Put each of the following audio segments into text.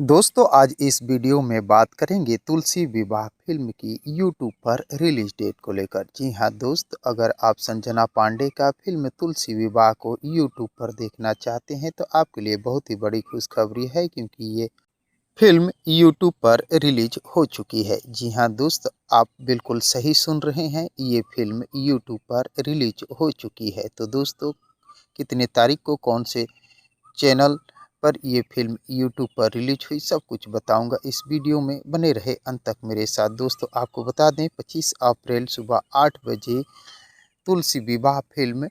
दोस्तों आज इस वीडियो में बात करेंगे तुलसी विवाह फिल्म की यूट्यूब पर रिलीज डेट को लेकर। जी हां दोस्त, अगर आप संजना पांडे का फिल्म तुलसी विवाह को यूट्यूब पर देखना चाहते हैं तो आपके लिए बहुत ही बड़ी खुशखबरी है, क्योंकि ये फिल्म यूट्यूब पर रिलीज हो चुकी है। जी हां दोस्त, आप बिल्कुल सही सुन रहे हैं, ये फिल्म यूट्यूब पर रिलीज हो चुकी है। तो दोस्तों, कितने तारीख को कौन से चैनल पर ये फिल्म यूट्यूब पर रिलीज हुई, सब कुछ बताऊंगा इस वीडियो में। बने रहे अंत तक मेरे साथ। दोस्तों आपको बता दें, 25 अप्रैल सुबह 8 बजे Tulsi Vivah film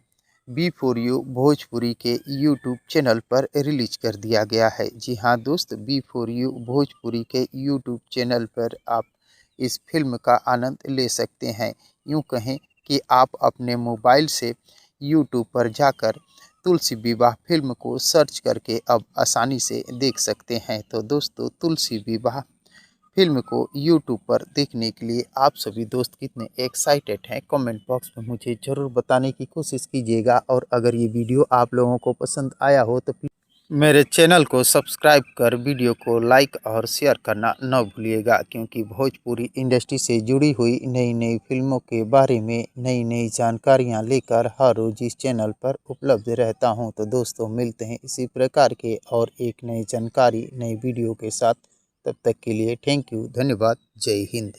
B for you Bhojpuri के यूट्यूब चैनल पर रिलीज कर दिया गया है। जी हाँ दोस्त, बी फॉर यू भोजपुरी के यूट्यूब चैनल पर आप इस फिल्म का आनंद ले सकते हैं। यूँ कहें कि आप अपने मोबाइल से यूट्यूब पर जाकर तुलसी विवाह फिल्म को सर्च करके अब आसानी से देख सकते हैं। तो दोस्तों, तुलसी विवाह फिल्म को यूट्यूब पर देखने के लिए आप सभी दोस्त कितने एक्साइटेड हैं, कमेंट बॉक्स में मुझे ज़रूर बताने की कोशिश कीजिएगा। और अगर ये वीडियो आप लोगों को पसंद आया हो तो मेरे चैनल को सब्सक्राइब कर वीडियो को लाइक और शेयर करना न भूलिएगा, क्योंकि भोजपुरी इंडस्ट्री से जुड़ी हुई नई नई फिल्मों के बारे में नई नई जानकारियां लेकर हर रोज़ इस चैनल पर उपलब्ध रहता हूं। तो दोस्तों, मिलते हैं इसी प्रकार के और एक नई जानकारी नई वीडियो के साथ। तब तक के लिए थैंक यू, धन्यवाद, जय हिंद।